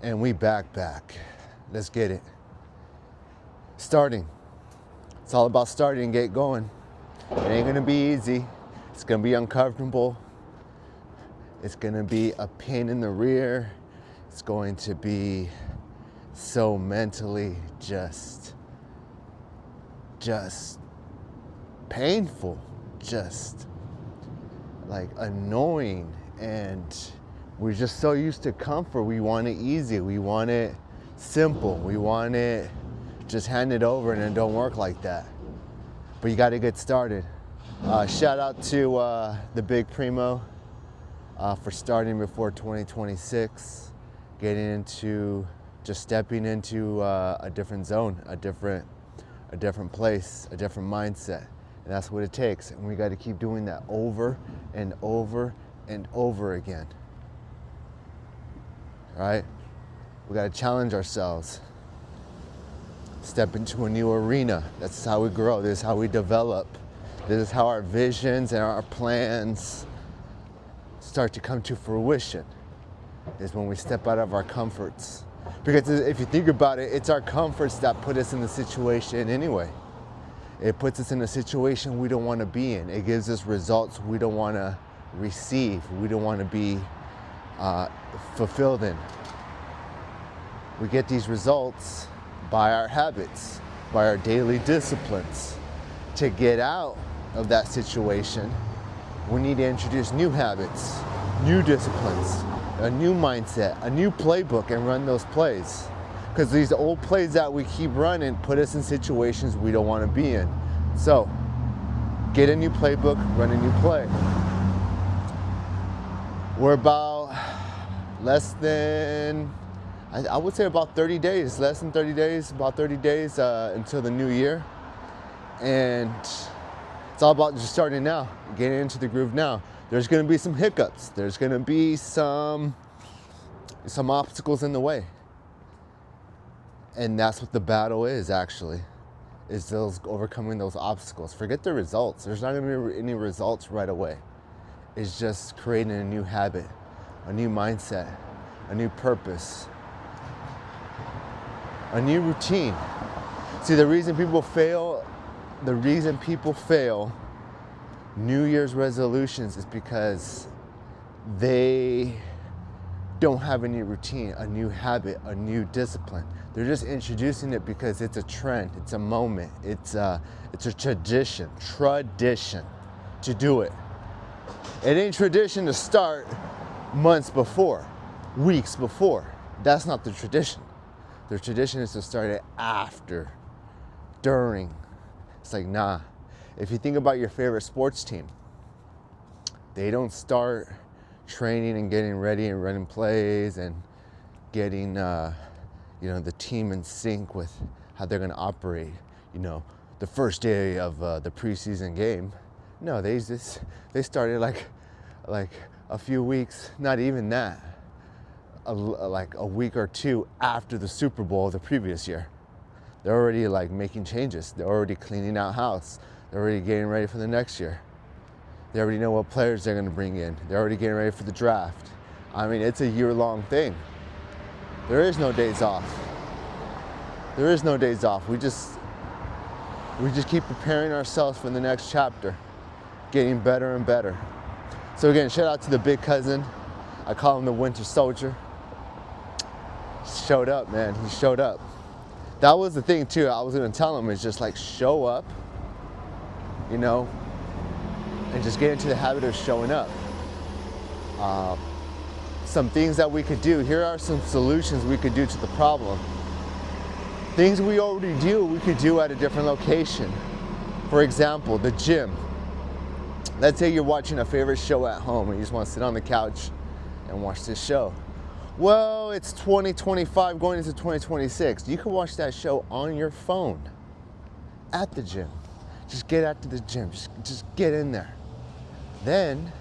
And we back. Let's get it. Starting. It's all about starting and get going. It ain't gonna be easy. It's gonna be uncomfortable. It's gonna be a pain in the rear. It's going to be so mentally just painful, just like annoying, and we're just so used to comfort. We want it easy, we want it simple, we want it just hand it over, and it don't work like that. But you got to get started. Shout out to the Big Primo for starting before 2026, getting into just stepping into a different zone, a different place, a different mindset. And that's what it takes. And we got to keep doing that over and over and over again. All right? We got to challenge ourselves. Step into a new arena. That's how we grow. This is how we develop. This is how our visions and our plans start to come to fruition, is when we step out of our comforts. Because if you think about it, it's our comforts that put us in the situation anyway. It puts us in a situation we don't want to be in. It gives us results we don't want to receive, we don't want to be fulfilled in. We get these results by our habits, by our daily disciplines. To get out of that situation, we need to introduce new habits, new disciplines, a new mindset, a new playbook, and run those plays. Because these old plays that we keep running put us in situations we don't want to be in. So, get a new playbook, run a new play. We're about less than, I would say about 30 days, less than 30 days, about 30 days until the new year. And it's all about just starting now, getting into the groove now. There's gonna be some hiccups. There's gonna be some obstacles in the way. And that's what the battle is, actually, is overcoming those obstacles. Forget the results. There's not gonna be any results right away. It's just creating a new habit, a new mindset, a new purpose, a new routine. See, the reason people fail New Year's resolutions is because they don't have a new routine, a new habit, a new discipline. They're just introducing it because it's a trend, it's a moment, it's a tradition to do it. It ain't tradition to start months before, weeks before. That's not the tradition. The tradition is to start it after, during. It's like, nah. If you think about your favorite sports team, they don't start training and getting ready and running plays and getting the team in sync with how they're going to operate, the first day of the preseason game. No, they started like a few weeks, not even that, like a week or two after the Super Bowl of the previous year. They're already like making changes. They're already cleaning out house. They're already getting ready for the next year. They already know what players they're going to bring in. They're already getting ready for the draft. I mean, it's a year-long thing. There is no days off. There is no days off. We just keep preparing ourselves for the next chapter, getting better and better. So again, shout out to the big cousin. I call him the Winter Soldier. He showed up, man. He showed up. That was the thing too. I was gonna tell him, is just like show up, and just get into the habit of showing up. Some things that we could do. Here are some solutions we could do to the problem. Things we already do, we could do at a different location. For example, the gym. Let's say you're watching a favorite show at home and you just want to sit on the couch and watch this show. Well, it's 2025 going into 2026. You can watch that show on your phone at the gym. Just get out to the gym. Just get in there. Then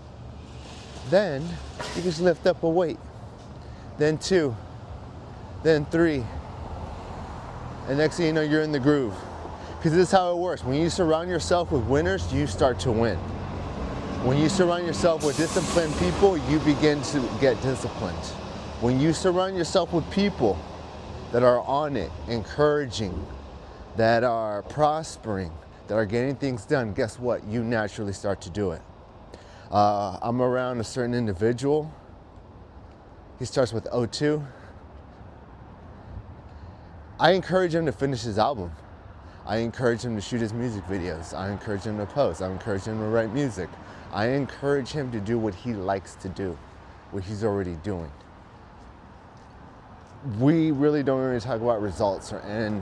you just lift up a weight. Then 2. Then 3. And next thing you know, you're in the groove. Because this is how it works. When you surround yourself with winners, you start to win. When you surround yourself with disciplined people, you begin to get disciplined. When you surround yourself with people that are on it, encouraging, that are prospering, that are getting things done, guess what? You naturally start to do it. I'm around a certain individual. He starts with O2. I encourage him to finish his album. I encourage him to shoot his music videos. I encourage him to post. I encourage him to write music. I encourage him to do what he likes to do, what he's already doing. We really don't really talk about results or end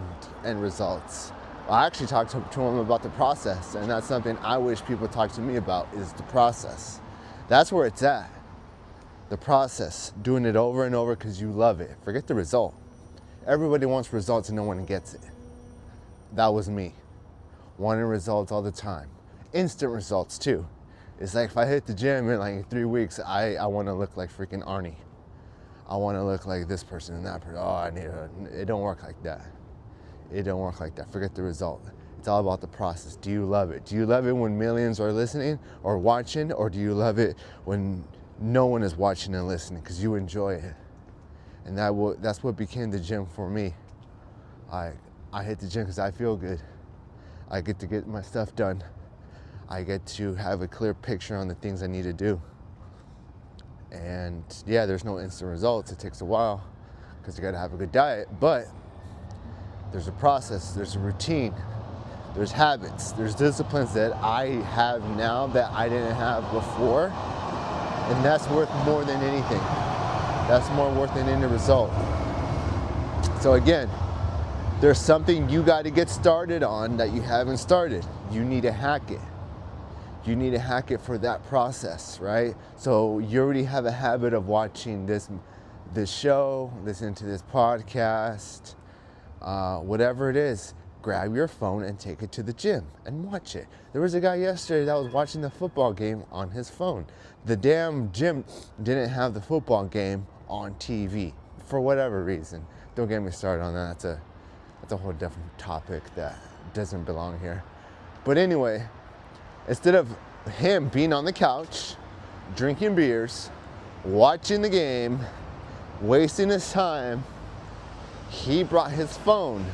results. I actually talked to him about the process, and that's something I wish people talk to me about, is the process. That's where it's at. The process, doing it over and over because you love it. Forget the result. Everybody wants results and no one gets it. That was me. Wanting results all the time. Instant results too. It's like if I hit the gym in like 3 weeks, I want to look like freaking Arnie. I want to look like this person and that person. Oh, it don't work like that. It don't work like that. Forget the result. It's all about the process. Do you love it? Do you love it when millions are listening or watching, or do you love it when no one is watching and listening because you enjoy it? And that's what became the gym for me. I hit the gym because I feel good. I get to get my stuff done. I get to have a clear picture on the things I need to do. And yeah, there's no instant results. It takes a while because you got to have a good diet. But there's a process, there's a routine, there's habits, there's disciplines that I have now that I didn't have before. And that's worth more than anything. That's more worth than any result. So again, there's something you got to get started on that you haven't started. You need to hack it. You need to hack it for that process, right? So you already have a habit of watching this show, listening to this podcast, whatever it is. Grab your phone and take it to the gym and watch it. There was a guy yesterday that was watching the football game on his phone. The damn gym didn't have the football game on TV for whatever reason. Don't get me started on that. That's a whole different topic that doesn't belong here. But anyway, instead of him being on the couch, drinking beers, watching the game, wasting his time, he brought his phone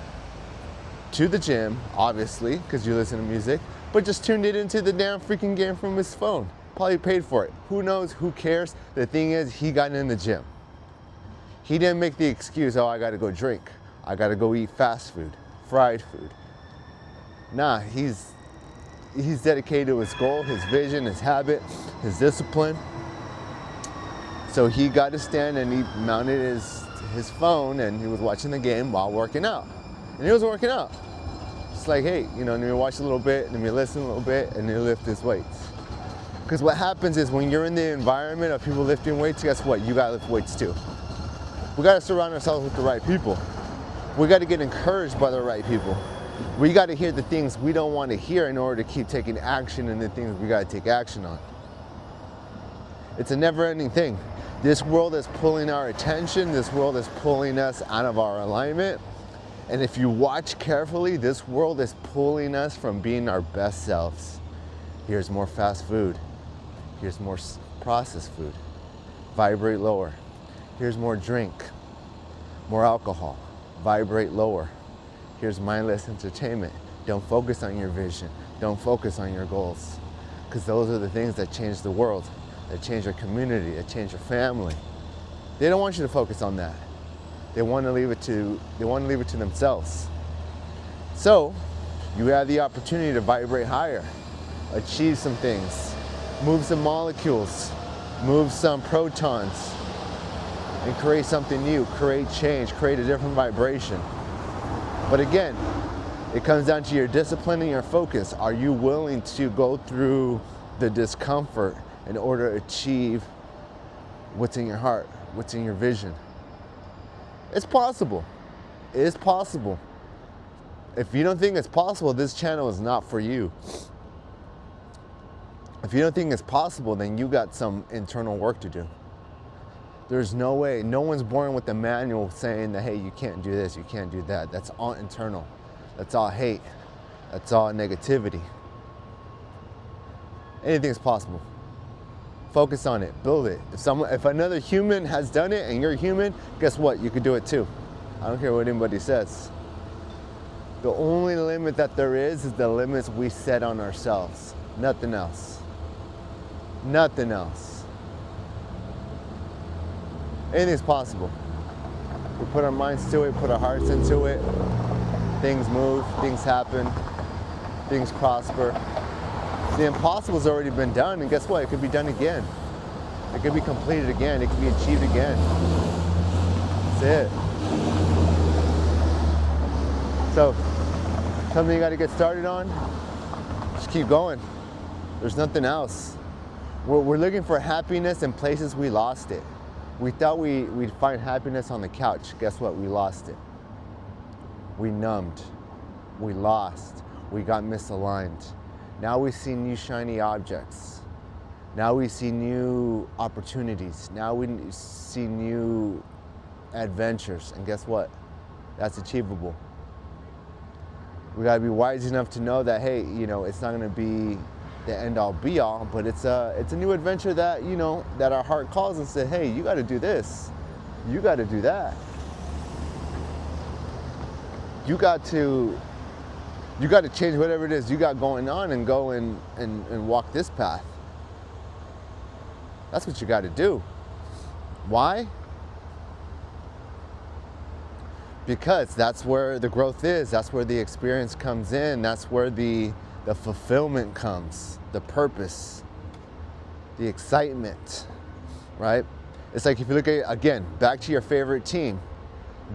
to the gym, obviously, because you listen to music, but just tuned it into the damn freaking game from his phone. Probably paid for it. Who knows? Who cares? The thing is, he got in the gym. He didn't make the excuse, oh, I gotta go drink. I gotta go eat fast food, fried food. Nah, he's dedicated to his goal, his vision, his habit, his discipline. So he got to stand and he mounted his phone and he was watching the game while working out. And he was working out. It's like, hey, let me watch a little bit, let me listen a little bit, and then lift his weights. Because what happens is when you're in the environment of people lifting weights, guess what? You gotta lift weights too. We gotta surround ourselves with the right people. We gotta get encouraged by the right people. We gotta hear the things we don't want to hear in order to keep taking action in the things we gotta take action on. It's a never-ending thing. This world is pulling our attention. This world is pulling us out of our alignment. And if you watch carefully, this world is pulling us from being our best selves. Here's more fast food. Here's more processed food. Vibrate lower. Here's more drink, more alcohol. Vibrate lower. Here's mindless entertainment. Don't focus on your vision. Don't focus on your goals. Because those are the things that change the world, that change your community, that change your family. They don't want you to focus on that. They want to leave it to themselves. So you have the opportunity to vibrate higher, achieve some things, move some molecules, move some protons, and create something new, create change, create a different vibration. But again, it comes down to your discipline and your focus. Are you willing to go through the discomfort in order to achieve what's in your heart, what's in your vision? It's possible. It is possible. If you don't think it's possible, this channel is not for you. If you don't think it's possible, then you got some internal work to do. There's no way. No one's born with a manual saying that, hey, you can't do this, you can't do that. That's all internal. That's all hate. That's all negativity. Anything's possible. Focus on it, build it. If another human has done it and you're human, guess what? You could do it too. I don't care what anybody says. The only limit that there is the limits we set on ourselves. Nothing else. Nothing else. Anything's possible. We put our minds to it, put our hearts into it. Things move, things happen, things prosper. The impossible's already been done, and guess what? It could be done again. It could be completed again. It could be achieved again. That's it. So, something you got to get started on, just keep going. There's nothing else. We're looking for happiness in places we lost it. We thought we'd find happiness on the couch. Guess what? We lost it. We numbed. We lost. We got misaligned. Now we see new shiny objects. Now we see new opportunities. Now we see new adventures. And guess what? That's achievable. We gotta be wise enough to know that, hey, it's not gonna be the end all be all, but it's a new adventure that, that our heart calls and says, hey, you gotta do this. You gotta do that. You got to change whatever it is you got going on and go and walk this path. That's what you got to do. Why? Because that's where the growth is. That's where the experience comes in. That's where the fulfillment comes, the purpose, the excitement, right? It's like if you look at, again, back to your favorite team,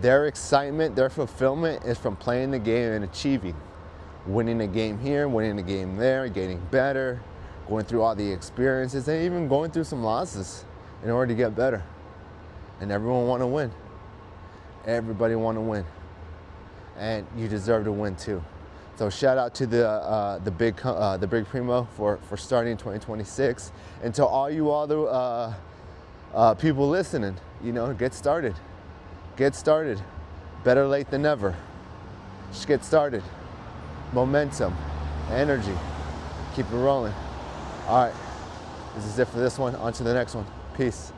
their excitement, their fulfillment is from playing the game and achieving. Winning a game here, winning a game there, getting better, going through all the experiences, and even going through some losses in order to get better. And everyone want to win. Everybody want to win. And you deserve to win too. So shout out to the big Primo for starting 2026, and to all you other people listening, get started. Get started. Better late than never. Just get started. Momentum, energy, keep it rolling. All right, this is it for this one. On to the next one. Peace.